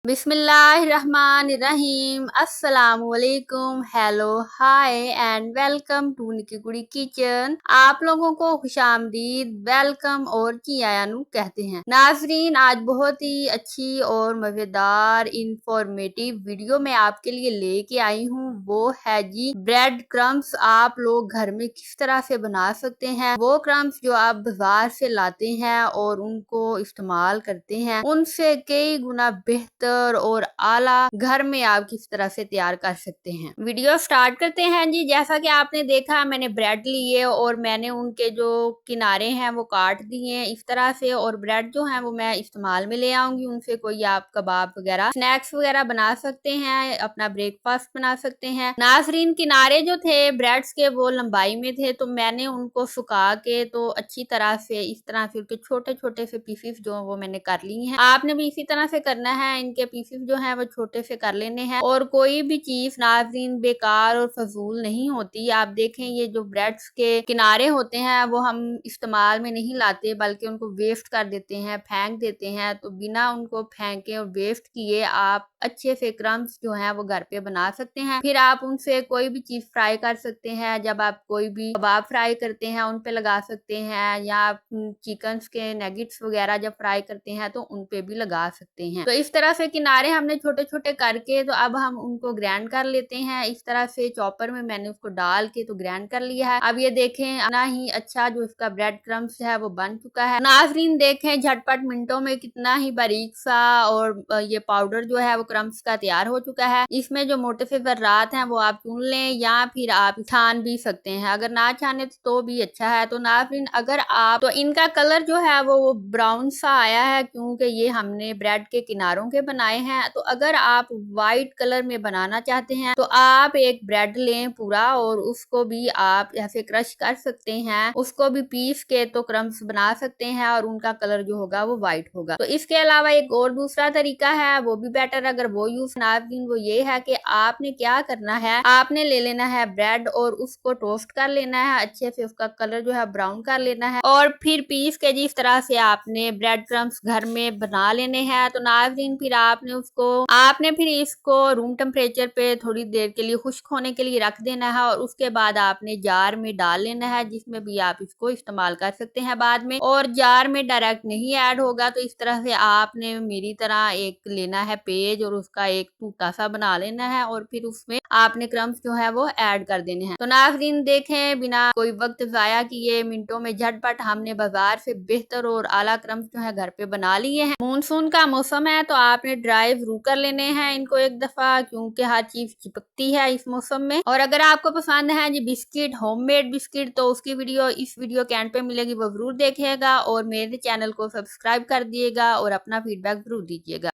बिस्मिल्लाहिर्रहमानिर्रहीम अस्सलामुअलैकुम hello hi and welcome to Nikki Kudi kitchen. आप लोगों को खुशामदीद वेलकम और कियायानू कहते हैं। नाजरीन, आज बहुत ही अच्छी और मजेदार इंफॉर्मेटिव वीडियो मैं आपके लिए लेके आई हूँ। वो है जी ब्रेड क्रम्स। आप लोग घर में किस तरह से बना सकते हैं। वो क्रम्स जो आप बाजार से लाते हैं और उनको इस्तेमाल करते हैं, उनसे कई गुना बेहतर और आला घर में आप किस तरह से तैयार कर सकते हैं। वीडियो स्टार्ट करते हैं जी। जैसा कि आपने देखा, मैंने ब्रेड लिए और मैंने उनके जो किनारे हैं वो काट दिए हैं इस तरह से, और ब्रेड जो है वो मैं इस्तेमाल में ले आऊंगी। उनसे कोई आप कबाब वगैरह स्नैक्स वगैरह बना सकते हैं, अपना ब्रेकफास्ट बना सकते हैं। नाजरीन, किनारे जो थे ब्रेड्स के वो लंबाई में थे, तो मैंने उनको सुखा के तो अच्छी तरह से इस तरह से उनके छोटे छोटे से पीसेस जो वो मैंने कर लिए हैं। आपने भी इसी तरह से करना है। इनके पीसेस जो है वो छोटे से कर लेने हैं। और कोई भी चीज नाज़रीन बेकार और फजूल नहीं होती। आप देखें, ये जो ब्रेड्स के किनारे होते हैं वो हम इस्तेमाल में नहीं लाते, बल्कि उनको वेस्ट कर देते हैं, फेंक देते हैं। तो बिना उनको फेंके और वेस्ट किए आप अच्छे से क्रम्स जो है वो घर पे बना सकते हैं। फिर आप उनसे कोई भी चीज फ्राई कर सकते हैं। जब आप कोई भी कबाब फ्राई करते हैं उन पे लगा सकते हैं, या आप चिकन के नगेट्स वगैरह जब फ्राई करते हैं तो उन पे भी लगा सकते हैं। तो इस तरह से किनारे हमने छोटे छोटे करके तो अब हम उनको ग्राइंड कर लेते हैं। इस तरह से चॉपर में मैंने उसको डाल के तो ग्राइंड कर लिया है। अब ये देखें, ना ही अच्छा जो इसका ब्रेड क्रम्स है वो बन चुका है। नाजरीन देखें, झटपट मिनटों में कितना ही बारीक सा और ये पाउडर जो है वो क्रम्स का तैयार हो चुका है। इसमें जो मोटे से जर्रात हैं वो आप चुन लें, या फिर आप छान भी सकते हैं। अगर ना छाने तो भी अच्छा है। तो नाजरीन, अगर आप तो इनका कलर जो है वो ब्राउन सा आया है, क्योंकि ये हमने ब्रेड के किनारों के बनाए हैं। तो अगर आप व्हाइट कलर में बनाना चाहते हैं तो आप एक ब्रेड लें पूरा, और उसको भी आप ऐसे क्रश कर सकते हैं। उसको भी पीस के तो क्रम्स बना सकते हैं, और उनका कलर जो होगा वो व्हाइट होगा। तो इसके अलावा एक और दूसरा तरीका है, वो भी बेटर अगर वो यूज नाज़रीन, वो ये है कि आपने क्या करना है, आपने ले लेना है ब्रेड और उसको टोस्ट कर लेना है अच्छे से, उसका कलर जो है ब्राउन कर लेना है, और फिर पीस के जिस तरह से आपने ब्रेड क्रम्स घर में बना लेने हैं। तो नाज़रीन, फिर आपने फिर इसको रूम टेम्परेचर पे थोड़ी देर के लिए खुश्क होने के लिए रख देना है, और उसके बाद आपने जार में डाल लेना है, जिसमें भी आप इसको इस्तेमाल कर सकते हैं बाद में। और जार में डायरेक्ट नहीं ऐड होगा। तो इस तरह से आपने मेरी तरह एक लेना है पेज, और उसका एक टूटा सा बना लेना है, और फिर उसमें आपने क्रम्स जो है वो ऐड कर देने हैं। तो नाज़रीन देखें, बिना कोई वक्त जाया किए मिनटों में झटपट हमने बाजार से बेहतर और आला क्रम्स जो है घर पे बना लिए हैं। मानसून का मौसम है तो आपने ड्राई जरूर कर लेने हैं इनको एक दफा, क्योंकि हर चीज चिपकती है इस मौसम में। और अगर आपको पसंद है जी बिस्किट, होममेड बिस्किट, तो उसकी वीडियो इस वीडियो के एंड पे मिलेगी, वो जरूर देखिएगा। और मेरे चैनल को सब्सक्राइब कर दिएगा और अपना फीडबैक जरूर दीजिएगा।